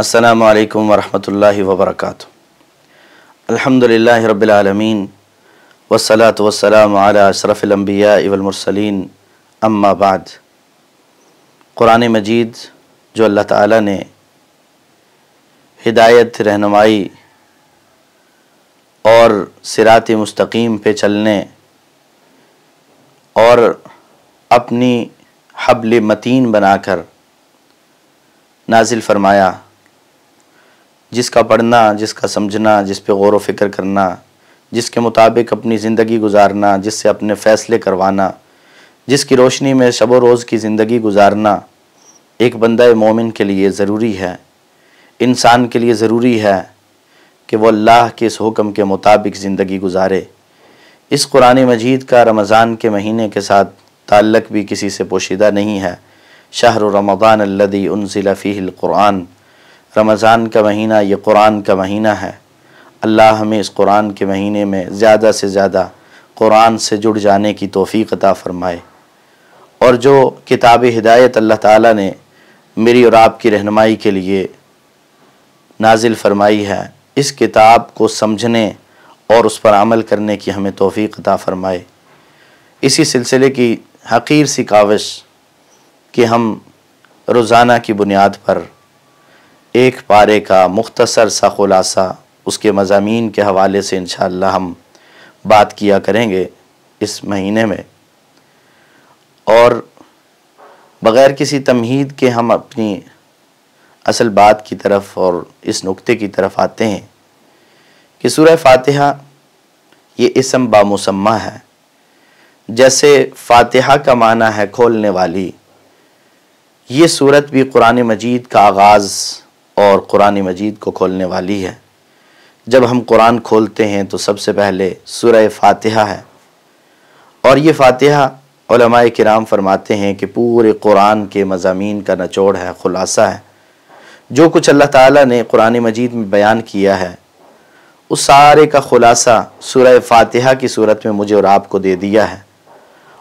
अस्सलामु अलैकुम वरहमतुल्लाहि वबरकातुहू। अल्हम्दुलिल्लाहि रब्बिल आलमीन वस्सलातु वस्सलामु अला अशरफिल अंबिया वल मुरसलीन, अम्मा बाद। कुरान मजीद जो अल्लाह ताला ने हिदायत, रहनुमाई और सिरात मुस्तकीम पे चलने और अपनी हब्ल मतीन बनाकर नाजिल फरमाया, जिसका पढ़ना, जिसका समझना, जिस पे गौर व फिक्र करना, जिसके मुताबिक अपनी ज़िंदगी गुजारना, जिससे अपने फ़ैसले करवाना, जिसकी रोशनी में शब व रोज़ की ज़िंदगी गुजारना एक बंदा मोमिन के लिए ज़रूरी है। इंसान के लिए ज़रूरी है कि वो अल्लाह के इस हुक्म के मुताबिक ज़िंदगी गुजारे। इस कुरान मजीद का रमज़ान के महीने के साथ ताल्लुक़ भी किसी से पोशीदा नहीं है। शहर रमज़ान अल्लज़ी उन्ज़िला फ़ीहिल कुरान, रमज़ान का महीना ये कुरान का महीना है। अल्लाह हमें इस कुरान के महीने में ज़्यादा से ज़्यादा कुरान से जुड़ जाने की तौफ़ीक़ अता फ़रमाए। और जो किताब हिदायत अल्लाह ताला ने मेरी और आपकी रहनुमाई के लिए नाजिल फ़रमाई है, इस किताब को समझने और उस पर अमल करने की हमें तौफ़ीक़ अता फ़रमाए। इसी सिलसिले की हक़ीर सी काविश कि हम रोज़ाना की बुनियाद पर एक पारे का मुख्तसर सा ख़ुलासा उसके मज़ामीन के हवाले से इंशाअल्लाह हम बात किया करेंगे इस महीने में। और बग़ैर किसी तमहीद के हम अपनी असल बात की तरफ और इस नुक्ते की तरफ आते हैं कि सूरह फ़ातिहा ये इस्म बामुसम्मा है। जैसे फ़ातिहा का माना है खोलने वाली, ये सूरत भी कुरान मजीद का आगाज़ और कुरान मजीद को खोलने वाली है। जब हम कुरान खोलते हैं तो सबसे पहले सूरह फ़ातिहा है। और ये फ़ातिहा उलमाए किराम फरमाते हैं कि पूरे कुरान के मज़ामीन का निचोड़ है, ख़ुलासा है। जो कुछ अल्लाह ताला ने कुरान मजीद में बयान किया है उस सारे का ख़ुलासा सूरह फ़ातिहा की सूरत में मुझे और आपको दे दिया है।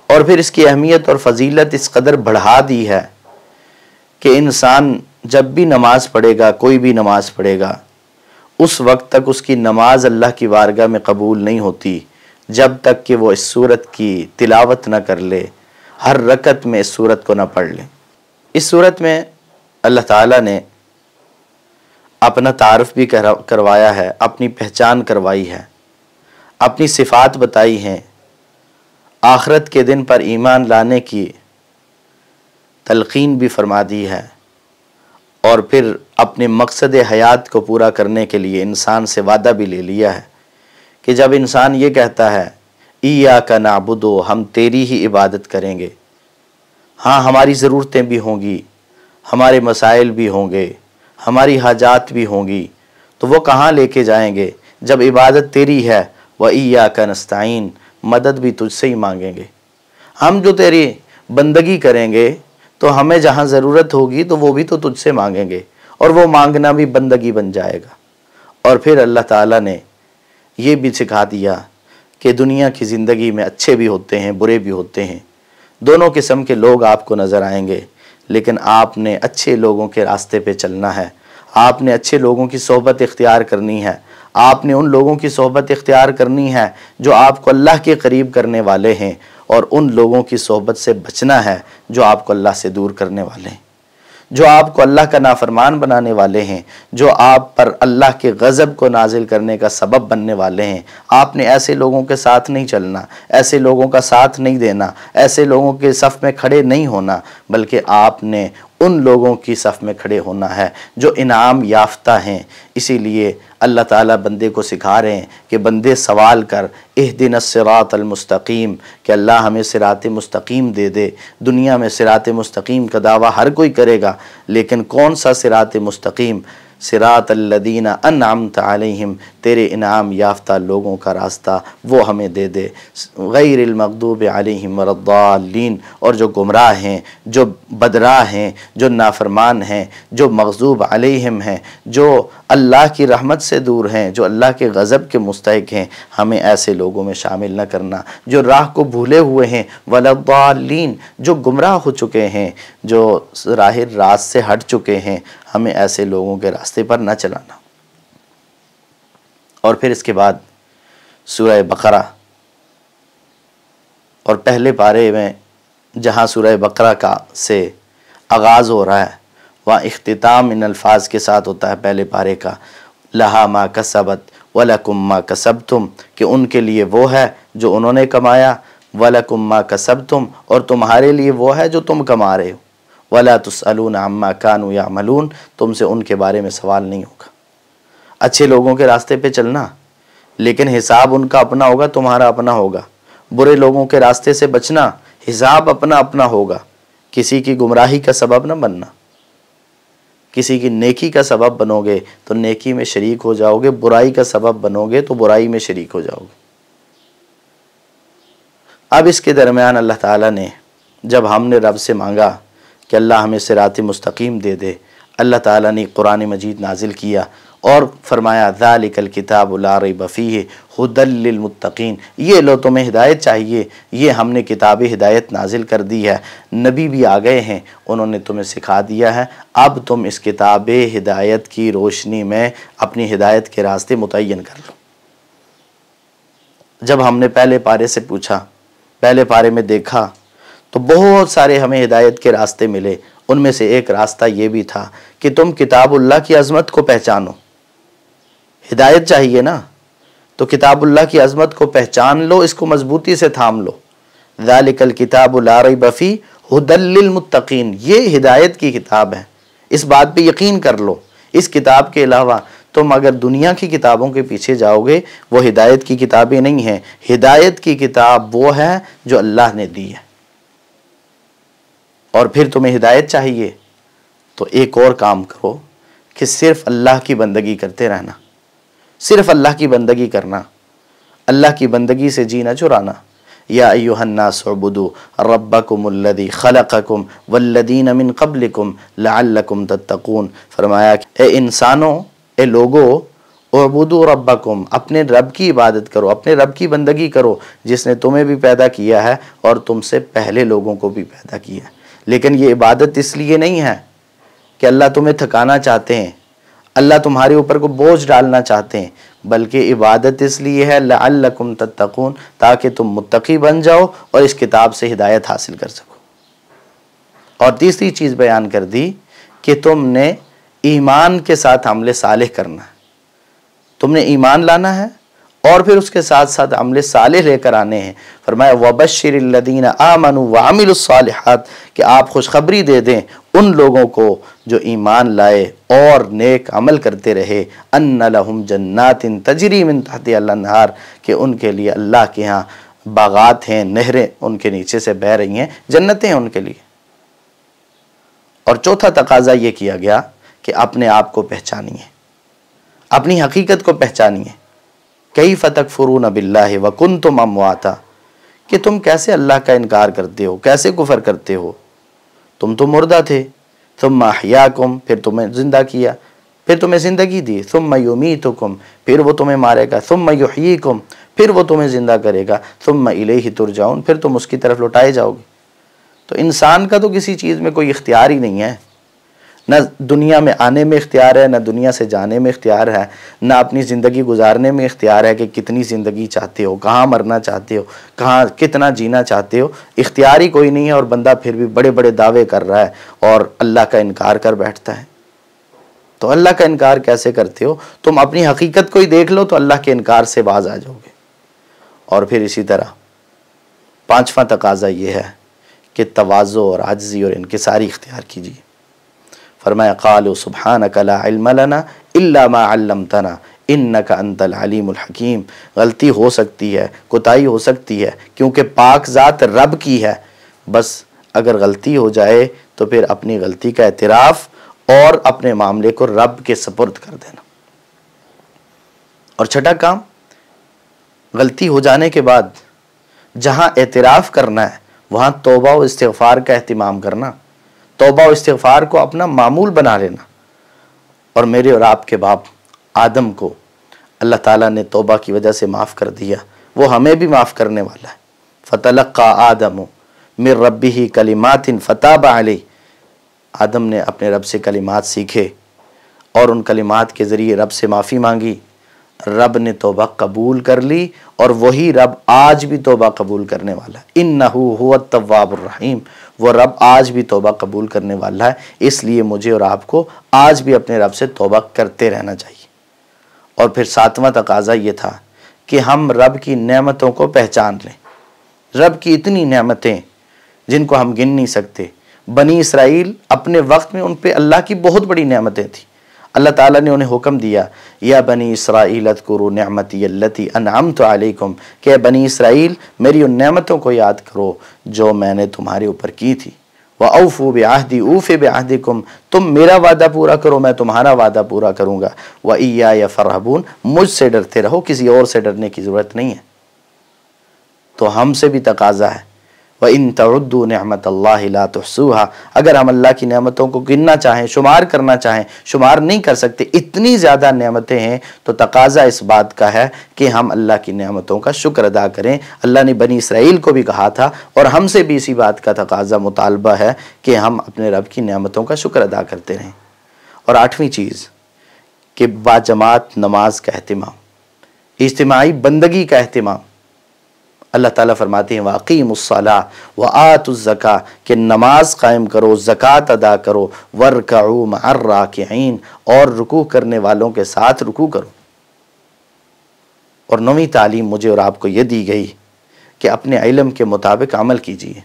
और फिर इसकी अहमियत और फ़जीलत इस कदर बढ़ा दी है कि इंसान जब भी नमाज पढ़ेगा, कोई भी नमाज पढ़ेगा, उस वक्त तक उसकी नमाज अल्लाह की बारगाह में कबूल नहीं होती जब तक कि वो इस सूरत की तिलावत न कर ले, हर रकत में इस सूरत को न पढ़ ले। इस सूरत में अल्लाह ताला ने अपना तारफ़ भी करवाया है, अपनी पहचान करवाई है, अपनी सिफ़ात बताई हैं, आखिरत के दिन पर ईमान लाने की तलक़ीन भी फरमा दी है। और फिर अपने मकसद हयात को पूरा करने के लिए इंसान से वादा भी ले लिया है कि जब इंसान ये कहता है इय्याका नअबुदु, हम तेरी ही इबादत करेंगे, हाँ हमारी ज़रूरतें भी होंगी, हमारे मसाइल भी होंगे, हमारी हाजात भी होंगी, तो वो कहाँ लेके जाएंगे जब इबादत तेरी है। व इय्याका नस्तईन, मदद भी तुझसे ही मांगेंगे। हम जो तेरी बंदगी करेंगे तो हमें जहाँ ज़रूरत होगी तो वो भी तो तुझसे मांगेंगे, और वो मांगना भी बंदगी बन जाएगा। और फिर अल्लाह ताला ने ये भी सिखा दिया कि दुनिया की ज़िंदगी में अच्छे भी होते हैं, बुरे भी होते हैं, दोनों किस्म के लोग आपको नज़र आएंगे, लेकिन आपने अच्छे लोगों के रास्ते पे चलना है। आपने अच्छे लोगों की सोहबत इख्तियार करनी है। आपने उन लोगों की सोहबत इख्तियार करनी है जो आपको अल्लाह के करीब करने वाले हैं, और उन लोगों की सोहबत से बचना है जो आपको अल्लाह से दूर करने वाले हैं, जो आपको अल्लाह का नाफरमान बनाने वाले हैं, जो आप पर अल्लाह के गज़ब को नाजिल करने का सबब बनने वाले हैं। आपने ऐसे लोगों के साथ नहीं चलना, ऐसे लोगों का साथ नहीं देना, ऐसे लोगों के सफ़ में खड़े नहीं होना, बल्कि आपने उन लोगों की सफ़ में खड़े होना है जो इनाम याफ्ता हैं। इसीलिए अल्लाह ताला बंदे को सिखा रहे हैं कि बंदे सवाल कर इहदिनस सिरातल मुस्तकीम, कि अल्लाह हमें सिरात मुस्तकीम दे दे। दुनिया में सिरात मुस्तकीम का दावा हर कोई करेगा, लेकिन कौन सा सिरात मुस्तकीम? सिरातल्लज़ीना अन्अमत अलैहिम, तेरे इनाम याफ्ता लोगों का रास्ता वो हमें दे दे। गैरिल मग़दूबि अलैहिम वलद्दाल्लीन, और जो गुमराह हैं, जो बदराह हैं, जो नाफरमान हैं, जो मग़ज़ूब अलैहिम हैं, जो अल्लाह की रहमत से दूर हैं, जो अल्लाह के गज़ब के मुस्तहिक़ हैं, हमें ऐसे लोगों में शामिल न करना जो राह को भूले हुए हैं। वलद्दाल्लीन, जो गुमराह हो चुके हैं, जो राह रास्त से हट चुके हैं, हमें ऐसे लोगों के रास्ते पर न चलाना। और फिर इसके बाद सूरह बकरा, और पहले पारे में जहाँ सूरह बकरा का से आगाज़ हो रहा है वहाँ इख्तिताम इन अल्फाज के साथ होता है पहले पारे का, लहा मा कसबत वलकुम मा कसबतुम, कि उनके लिए वो है जो उन्होंने कमाया, वलकुम मा कसबतुम, और तुम्हारे लिए वो है जो तुम कमा रहे हो, वला तुसअलून अम्मा कानू यामलून, तुमसे उनके बारे में सवाल नहीं होगा। अच्छे लोगों के रास्ते पे चलना, लेकिन हिसाब उनका अपना होगा, तुम्हारा अपना होगा। बुरे लोगों के रास्ते से बचना, हिसाब अपना अपना होगा। किसी की गुमराही का सबब न बनना। किसी की नेकी का सबब बनोगे तो नेकी में शरीक हो जाओगे, बुराई का सबब बनोगे तो बुराई में शरीक हो जाओगे। अब इसके दरमियान अल्लाह ताला ने, जब हमने रब से मांगा कि अल्लाह हमें सिरात मुस्तकीम दे दे, अल्लाह ताला ने कुरान मजीद नाजिल किया और फरमाया ज़ालिकल किताबु ला रैब फ़ीहि हुदल लिल मुत्तकीन, ये लो तुम्हें हिदायत चाहिए, ये हमने किताब हिदायत नाजिल कर दी है। नबी भी आ गए हैं, उन्होंने तुम्हें सिखा दिया है, अब तुम इस किताब हिदायत की रोशनी में अपनी हिदायत के रास्ते मुतय्यन कर लो। जब हमने पहले पारे से पूछा, पहले पारे में देखा, तो बहुत सारे हमें हिदायत के रास्ते मिले। उनमें से एक रास्ता ये भी था कि तुम किताबुल्लाह की अज़मत को पहचानो। हिदायत चाहिए ना, तो किताबुल्लाह की अज़मत को पहचान लो, इसको मजबूती से थाम लो। ज़ालिकल किताबु ला रैब फ़ीहि हुदल लिल मुत्तकीन, ये हिदायत की किताब है, इस बात पे यकीन कर लो। इस किताब के अलावा तुम अगर दुनिया की किताबों के पीछे जाओगे, वो हिदायत की किताबें नहीं हैं। हिदायत की किताब वो है जो अल्लाह ने दी है। और फिर तुम्हें हिदायत चाहिए तो एक और काम करो कि सिर्फ अल्लाह की बंदगी करते रहना, सिर्फ अल्लाह की बंदगी करना, अल्लाह की बंदगी से जीना चुराना। या अय्युहन्नास उअबुदू रब्बकुमुल्लज़ी खलक़कुम वल्लज़ीना मिन क़ब्लिकुम लअल्लकुम तत्तक़ून, फरमाया ए इंसानों, ए लोगो, उअबुदू रब्बकुम, अपने रब की इबादत करो, अपने रब की बंदगी करो, जिसने तुम्हें भी पैदा किया है और तुमसे पहले लोगों को भी पैदा किया है। लेकिन ये इबादत इसलिए नहीं है कि अल्लाह तुम्हें थकाना चाहते हैं, अल्लाह तुम्हारे ऊपर को बोझ डालना चाहते हैं, बल्कि इबादत इसलिए है लअल्लकुम तत्तक़ून, ताकि तुम मुत्तकी बन जाओ और इस किताब से हिदायत हासिल कर सको। और तीसरी चीज़ बयान कर दी कि तुमने ईमान के साथ अमल सालेह करना है, तुमने ईमान लाना है और फिर उसके साथ साथ अमल सालेह लेकर आने हैं। फरमाया वबश्शिरिल लदीना आमनु व अमिलुस सालिहात, कि आप खुशखबरी दे दें उन लोगों को जो ईमान लाए और नेक अमल करते रहे, अन्ना लहुम जन्नातिन तजरी मिन तहतिहा अनहार, कि उनके लिए अल्लाह के यहाँ बागात हैं, नहरें उनके नीचे से बह रही हैं, जन्नतें हैं उनके लिए। और चौथा तकाजा ये किया गया कि अपने आप को पहचानिए, अपनी हकीकत को पहचानिए। कैफ़ तकफ़ुरून बिल्लाहि व कुन्तुम अमवाता, कि तुम कैसे अल्लाह का इनकार करते हो, कैसे कुफर करते हो। तुम तो मुर्दा थे, सुम्मा अहयाकुम, फिर तुम्हें जिंदा किया, फिर तुम्हें ज़िंदगी दी, सुम्मा युमीतुकुम, फिर वो तुम्हें मारेगा, सुम्मा युहयीकुम, फिर वो तुम्हें ज़िंदा करेगा, सुम्मा इलैहि तुरजाऊन, फिर तुम उसकी तरफ लौटाए जाओगे। तो इंसान का तो किसी चीज़ में कोई इख्तियार ही नहीं है, न दुनिया में आने में इख्तियार है, न दुनिया से जाने में इख्तियार है, न अपनी ज़िंदगी गुजारने में इख्तियार है कि कितनी ज़िंदगी चाहते हो, कहाँ मरना चाहते हो, कहाँ कितना जीना चाहते हो। इख्तियार ही कोई नहीं है और बंदा फिर भी बड़े बड़े दावे कर रहा है और अल्लाह का इनकार कर बैठता है। तो अल्लाह का इनकार कैसे करते हो? तुम अपनी हकीकत को ही देख लो तो अल्लाह के इनकार से बाज आ जाओगे। और फिर इसी तरह पाँचवा तकाजा ये है कि तवाज़ु और आजिज़ी और इनकिसारी इख्तियार कीजिए। फरमाया क़ालू सुब्हानका ला इल्म लना इल्ला मा अल्लमतना इन्नका अंतल अलीमुल हकीम। गलती हो सकती है, कोताही हो सकती है, क्योंकि पाक ज़ात रब की है। बस अगर गलती हो जाए तो फिर अपनी गलती का एतराफ़ और अपने मामले को रब के सपुर्द कर देना। और छठा काम, गलती हो जाने के बाद जहाँ एतराफ़ करना है वहाँ तौबा व इस्तिग़फ़ार का एहतिमाम करना, तौबा व इस्तिग़फ़ार को अपना मामूल बना लेना। और मेरे और आपके बाप आदम को अल्लाह ताला ने तौबा की वजह से माफ़ कर दिया, वो हमें भी माफ़ करने वाला है। फ़तलक़्क़ा आदमु मिन रब्बिही कलिमातिन फ़ताबा अलैहि, आदम ने अपने रब से कलिमात सीखे और उन कलिमात के ज़रिए रब से माफ़ी मांगी, रब ने तौबा कबूल कर ली और वही रब आज भी तौबा कबूल करने वाला है। इन्नहु हुवत तव्वाबुर रहीम, वो रब आज भी तौबा कबूल करने वाला है। इसलिए मुझे और आपको आज भी अपने रब से तौबा करते रहना चाहिए। और फिर सातवां तकाज़ा ये था कि हम रब की नेमतों को पहचान लें। रब की इतनी नेमतें जिनको हम गिन नहीं सकते। बनी इसराइल अपने वक्त में उन पे अल्लाह की बहुत बड़ी नेमतें थी। अल्लाह ताला ने उन्हें हुक्म दिया, या बनी इसराइल अज़कुरू निअमती अल्लती अनअमतु अलैकुम, कि बनी इसराइल मेरी उन नेमतों को याद करो जो मैंने तुम्हारे ऊपर की थी। व औफू बिअहदी ऊफ़ि बिअहदिकुम, तुम मेरा वादा पूरा करो मैं तुम्हारा वादा पूरा करूँगा। व इय्याया फरहबून, मुझसे डरते रहो, किसी और से डरने की ज़रूरत नहीं है। तो हमसे भी तकाज़ा है, व इन तउद्दू निअमतल्लाहि ला तुहसूहा, अगर हम अल्लाह की नेमतों को गिनना चाहें, शुमार करना चाहें, शुमार नहीं कर सकते, इतनी ज़्यादा नेमतें हैं। तो तकाज़ा इस बात का है कि हम अल्लाह की नेमतों का शुक्र अदा करें। अल्लाह ने बनी इसराइल को भी कहा था और हमसे भी इसी बात का तकाज़ा मुतालबा है कि हम अपने रब की नेमतों का शुक्र अदा करते रहें। और आठवीं चीज़ कि बाजमात नमाज का अहतमाम, इज्तिमाई बंदगी का अहतमाम। अल्लाह ताला फरमाते हैं वाक़ीमुस्सलाह व आतुज़्ज़का, कि नमाज कायम करो, ज़कात अदा करो, वरकऊ मअर राकिईन, और रुकू करने वालों के साथ रुकू करो। और नौवीं तालीम मुझे और आपको ये दी गई कि अपने इल्म के मुताबिक अमल कीजिए।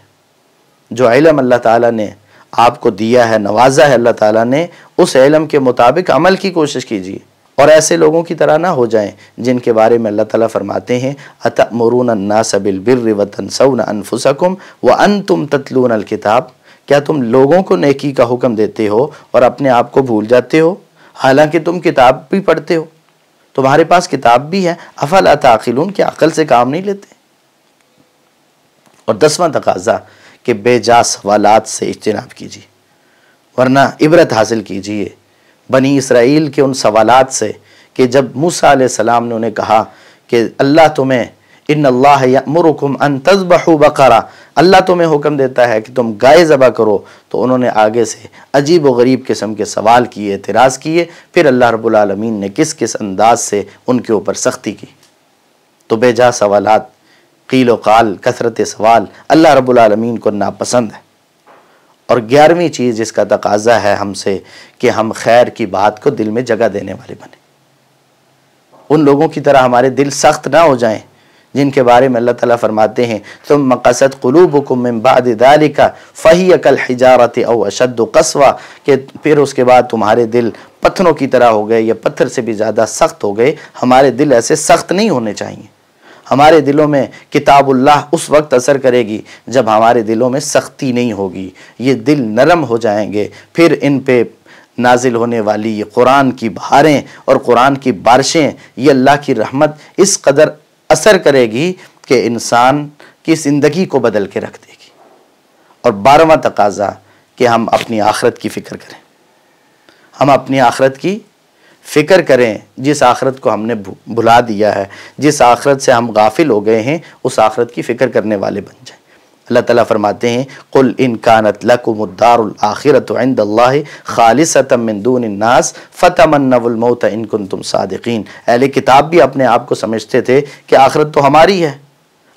जो इल्म अल्लाह ताला ने आपको दिया है, नवाजा है अल्लाह ताला ने, उस इल्म के मुताबिक अमल की कोशिश कीजिए। और ऐसे लोगों की तरह ना हो जाएं जिनके बारे में अल्लाह ताला फरमाते हैं, अतअमुरून अन्नास बिल बिर्रि व तंसौना अनफुसकुम व अंतुम ततलूनल किताब, क्या तुम लोगों को नेकी का हुक्म देते हो और अपने आप को भूल जाते हो, हालांकि तुम किताब भी पढ़ते हो, तुम्हारे पास किताब भी है। अफला ताक़िलून, क्या अक़ल से काम नहीं लेते। और 10वां तकाज़ा कि बेजा सवालात से इज्तिनाब कीजिए, वरना इबरत हासिल कीजिए बनी इसराइल के उन सवालात से कि जब मूसा अलैहिस्सलाम ने उन्हें कहा कि अल्लाह तुम्हें, इन्नल्लाह यअमुरुकुम अन तज़बहू बक़रा, अल्लाह तुम्हें हुक्म देता है कि तुम गाय ज़बह करो, तो उन्होंने आगे से अजीब व गरीब किस्म के सवाल किए, एतराज़ किए। फिर अल्लाह रब्बुल आलमीन ने किस किस अंदाज से उनके ऊपर सख्ती की। तो बेजा सवालात, क़ील व क़ाल, कसरत सवाल अल्लाह रब्बुल आलमीन को नापसंद है। और 11वीं चीज़ जिसका तकाज़ा है हमसे कि हम खैर की बात को दिल में जगह देने वाले बने। उन लोगों की तरह हमारे दिल सख्त ना हो जाएं जिनके बारे में अल्लाह ताला फरमाते हैं, सुम्मा क़सत क़ुलूबुकुम मिन बअदि ज़ालिका फ़हिय कल हिजारति औ अशद्दु क़स्वा, कि फिर उसके बाद तुम्हारे दिल पत्थरों की तरह हो गए या पत्थर से भी ज़्यादा सख्त हो गए। हमारे दिल ऐसे सख्त नहीं होने चाहिए। हमारे दिलों में किताबुल्लाह उस वक्त असर करेगी जब हमारे दिलों में सख्ती नहीं होगी। ये दिल नरम हो जाएंगे, फिर इन पे नाजिल होने वाली ये कुरान की बहारें और कुरान की बारिशें, ये अल्लाह की रहमत इस कदर असर करेगी कि इंसान की ज़िंदगी को बदल के रख देगी। और 12वां तकाज़ा कि हम अपनी आखरत की फ़िक्र करें। हम अपनी आखरत की फ़िक्र करें, जिस आखरत को हमने भुला दिया है, जिस आखरत से हम गाफिल हो गए हैं, उस आखरत की फ़िक्र करने वाले बन जाएं। अल्लाह ताला फरमाते हैं, कुल इन कानत लकुमुद्दारुल आखिरतु इंदल्लाहि खालिसतम मिन दूनिन नास फतमन्नवुल मौत इन कुंतुम सादिकीन। अहले किताब भी अपने आप को समझते थे कि आखिरत तो हमारी है,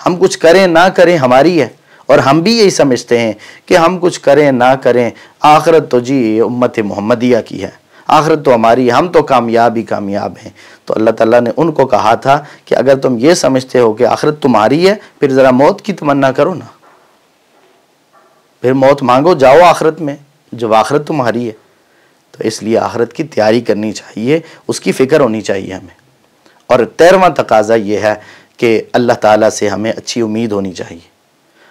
हम कुछ करें ना करें हमारी है। और हम भी यही समझते हैं कि हम कुछ करें ना करें, आखिरत तो जी उम्मत मोहम्मदिया की है, आखिरत तो हमारी है, हम तो कामयाब ही कामयाब हैं। तो अल्लाह ताला ने उनको कहा था कि अगर तुम ये समझते हो कि आखिरत तुम्हारी है, फिर ज़रा मौत की तमन्ना करो ना, फिर मौत मांगो, जाओ आखिरत में, जब आखिरत तुम्हारी है। तो इसलिए आखिरत की तैयारी करनी चाहिए, उसकी फ़िक्र होनी चाहिए हमें। और 13वां तकाज़ा ये है कि अल्लाह ताला से हमें अच्छी उम्मीद होनी चाहिए।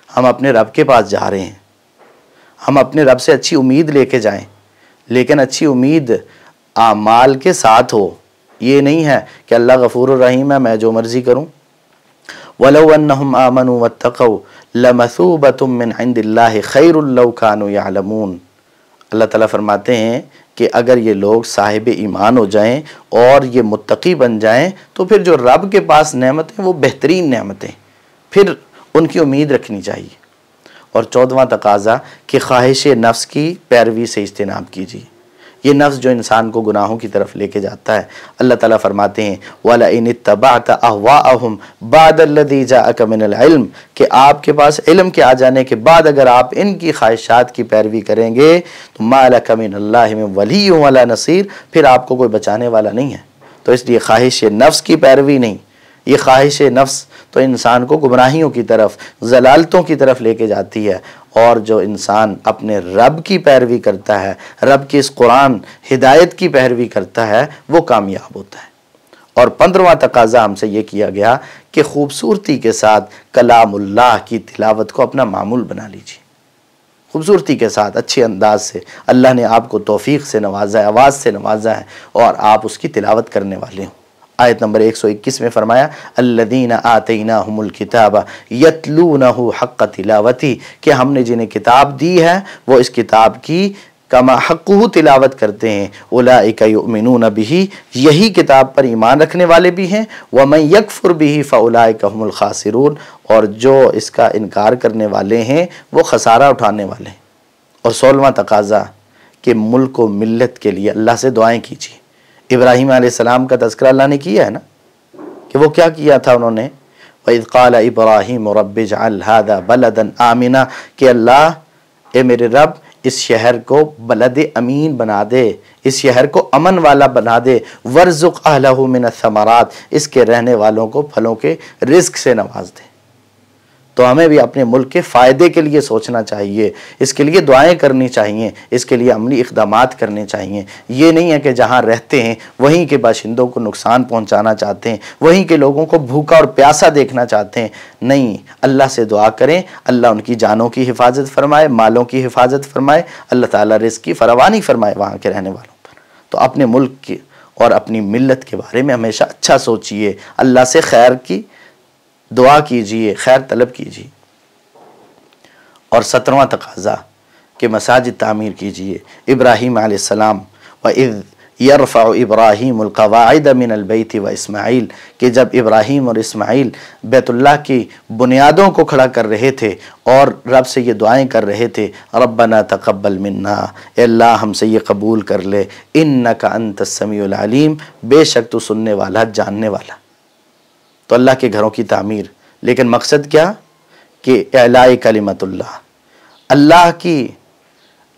हम अपने रब के पास जा रहे हैं, हम अपने रब से अच्छी उम्मीद लेके जाएं, लेकिन अच्छी उम्मीद आमाल के साथ हो। ये नहीं है कि अल्लाह गफूरुर रहीम है, मैं जो मर्ज़ी करूं। वलौ अन्नहुम आमनू वत्तक़ौ लमसूबतुम मिन इंदिल्लाहि खैरुल लौ कानू यअलमून। अल्लाह ताला फरमाते हैं कि अगर ये लोग साहिब ईमान हो जाएं और ये मुत्तकी बन जाएं, तो फिर जो रब के पास नेमतें वो बेहतरीन नेमतें, फिर उनकी उम्मीद रखनी चाहिए। और 14वां तकाज़ा कि ख्वाहिश नफ्स की पैरवी से इज्तिनाब कीजिए। ये नफ्स जो इंसान को गुनाहों की तरफ लेके जाता है। अल्लाह ताला फरमाते हैं वला इन इत्तबअत अहवाअहुम बअदल्लज़ी जाअक मिनल इल्म, कि आपके पास इल्म के आ जाने के बाद अगर आप इनकी ख्वाहिशात की पैरवी करेंगे तो मा लका मिनल्लाहि मिन वली वला नसीर, फिर आपको कोई बचाने वाला नहीं है। तो इसलिए ख्वाहिश नफ्स की पैरवी नहीं, ये ख्वाहिश नफ्स तो इंसान को गुमराहियों की तरफ, ज़लालतों की तरफ लेके जाती है। और जो इंसान अपने रब की पैरवी करता है, रब की इस कुरान हिदायत की पैरवी करता है, वो कामयाब होता है। और 15वां तकाज़ा हमसे ये किया गया कि खूबसूरती के साथ कलामुल्लाह की तिलावत को अपना मामूल बना लीजिए। खूबसूरती के साथ, अच्छे अंदाज से अल्लाह ने आपको तौफीक से नवाजा है, आवाज़ से नवाजा है, और आप उसकी तिलावत करने वाले हों। आयत नंबर 121 में फरमाया अल्लज़ीना आतैनाहुमुल किताब यतलूनहु हक़्क़ तिलावती, कि हमने जिन्हें किताब दी है वो इस किताब की कमा हक़्क़ुहु तिलावत करते हैं। उलाइका युमिनून बिही, यही किताब पर ईमान रखने वाले भी हैं। व मन यकफुर बिही फ़उलाइका हुमुल खासिरून, और जो इसका इनकार करने वाले हैं वो खसारा उठाने वाले हैं। और 16वां तकाज़ा कि मुल्क व मिल्लत के लिए अल्लाह से दुआएं कीजिए। इब्राहीम अलैहिस्सलाम का तज़किरा अल्लाह ने किया है ना, कि वो क्या किया था उन्होंने, वइज़ क़ाल इब्राहीम रब्बि जअल हाज़ा बलदन आमिना, कि अल्लाह ए मेरे रब इस शहर को बलद अमीन बना दे, इस शहर को अमन वाला बना दे। वर्ज़ुक़ अहलहु मिनस समरात, इसके रहने वालों को फलों के रिज़्क़ से नवाज दे। तो हमें भी अपने मुल्क के फ़ायदे के लिए सोचना चाहिए, इसके लिए दुआएं करनी चाहिए, इसके लिए अमली इक़दामात करने चाहिए। ये नहीं है कि जहाँ रहते हैं वहीं के बाशिंदों को नुकसान पहुँचाना चाहते हैं, वहीं के लोगों को भूखा और प्यासा देखना चाहते हैं। नहीं, अल्लाह से दुआ करें, अल्लाह उनकी जानों की हिफाजत फरमाए, मालों की हिफाजत फरमाए, अल्लाह ताला रिज़्क़ की फरावानी फरमाए वहाँ के रहने वालों पर। तो अपने मुल्क की और अपनी मिल्लत के बारे में हमेशा अच्छा सोचिए, अल्लाह से खैर की दुआ कीजिए, खैर तलब कीजिए। और 17वां तकाज़ा कि मसाजिद तामीर कीजिए। इब्राहीम अलैहिस्सलाम व इज़ यरफ़अु इब्राहीमुल क़वाइद मिनल बैति व इस्माईल, कि जब इब्राहीम और इस्माईल बैतुल्लाह की बुनियादों को खड़ा कर रहे थे और रब से ये दुआएं कर रहे थे, रब्बना तक़ब्बल मिन्ना, अल्लाह हमसे ये कबूल कर ले, इन्नका अंतस समीउल अलीम, बेशक तू सुनने वाला जानने वाला। तो अल्लाह के घरों की तामीर, लेकिन मकसद क्या, कि इलाए कलिमतुल्लाह, अल्लाह की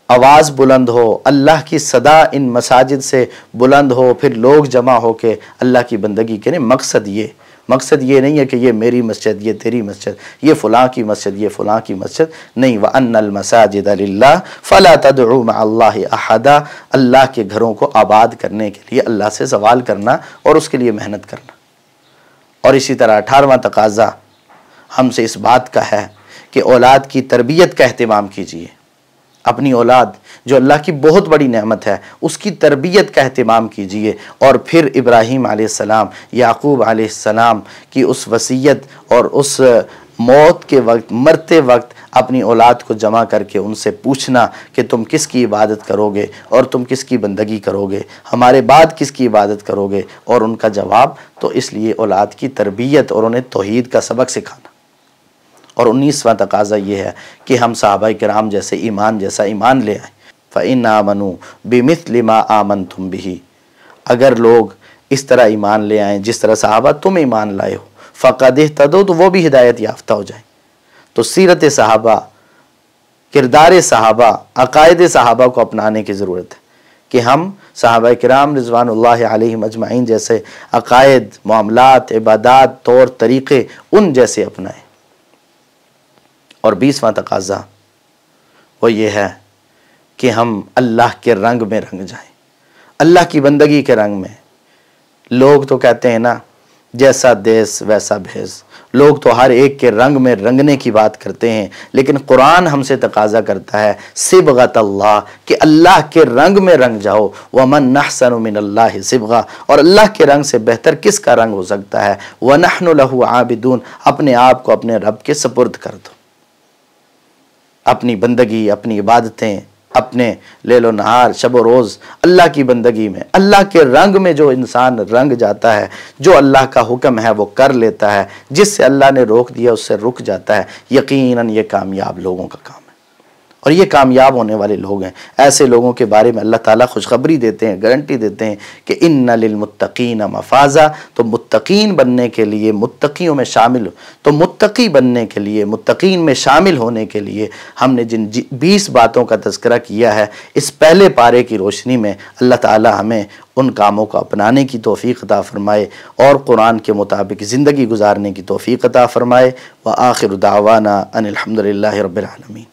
आवाज़ बुलंद हो, अल्लाह की सदा इन मसाजिद से बुलंद हो, फिर लोग जमा हो के अल्लाह की बंदगी करें। मकसद ये नहीं है कि ये मेरी मस्जिद, ये तेरी मस्जिद, ये फ़लाँ की मस्जिद, ये फ़लाँ की मस्जिद, नहीं। व अन्नल मसाजिद लिल्लाह फ़ला तदउ मअल्लाहि अहदा, अल्लाह के घरों को आबाद करने के लिए अल्लाह से सवाल करना और उसके लिए मेहनत करना। और इसी तरह 18वां तकाज़ा हमसे इस बात का है कि औलाद की तरबियत का अहतमाम कीजिए। अपनी औलाद जो अल्लाह की बहुत बड़ी नेमत है, उसकी तरबियत का अहतमाम कीजिए। और फिर इब्राहीम अलैहिस्सलाम, याकूब अलैहिस्सलाम की उस वसीयत और उस मौत के वक्त, मरते वक्त अपनी औलाद को जमा करके उनसे पूछना कि तुम किसकी इबादत करोगे और तुम किसकी बंदगी करोगे, हमारे बाद किसकी इबादत करोगे, और उनका जवाब। तो इसलिए औलाद की तरबियत और उन्हें तौहीद का सबक सिखाना। और 19वां तकाज़ा ये है कि हम सहाबा किराम जैसे ईमान ले आए। फ़इन आमनू बिमिस्लि मा आमनतुम बिही, अगर लोग इस तरह ईमान ले आएँ जिस तरह सहाबा तुम ईमान लाए हो, फ़क़द इह्तदौ, तो वो भी हिदायत याफ्ता हो जाए। तो सीरत सहाबा, किरदार सहाबा, अक़ायद सहाबा को अपनाने की ज़रूरत है कि हम सहाबा किराम रिज़वानुल्लाहि अलैहिम अजमईन जैसे अक़ायद, मामलात, इबादात, तौर तरीक़े उन जैसे अपनाएं। और 20वां तकाज़ा वो ये है कि हम अल्लाह के रंग में रंग जाएं, अल्लाह की बंदगी के रंग में। लोग तो कहते हैं ना, जैसा देश वैसा भेस, लोग तो हर एक के रंग में रंगने की बात करते हैं, लेकिन कुरान हमसे तकाज़ा करता है सिबगत अल्लाह, कि अल्लाह के रंग में रंग जाओ। वमन अहसनु मिनल्लाहि सिबगा, और अल्लाह के रंग से बेहतर किसका रंग हो सकता है। व नहनु लहु आबिदून, अपने आप को अपने रब के सपुर्द कर दो। अपनी बंदगी, अपनी इबादतें, अपने लेलो नहार, शब व रोज़ अल्लाह की बंदगी में, अल्लाह के रंग में जो इंसान रंग जाता है, जो अल्लाह का हुक्म है वो कर लेता है, जिससे अल्लाह ने रोक दिया उससे रुक जाता है, यकीनन ये कामयाब लोगों का काम है। और ये कामयाब होने वाले लोग हैं। ऐसे लोगों के बारे में अल्लाह ताला खुशखबरी देते हैं, गारंटी देते हैं कि इन्ना लिलमुत्तकीन मफ़ाज़ा। तो मुत्तकीन बनने के लिए, मुत्तकियों में शामिल, तो मुत्तकी बनने के लिए, मुत्तकीन में शामिल होने के लिए हमने जिन 20 बातों का तज़किरा किया है, इस पहले पारे की रोशनी में अल्लाह ताला हमें उन कामों को अपनाने की तौफ़ीक़ अता फ़रमाए और कुरान के मुताबिक ज़िंदगी गुजारने की तौफ़ीक़ अता फ़रमाए। व आखिर दावाना अनिल हम्दुलिल्लाहि रब्बिल आलमीन।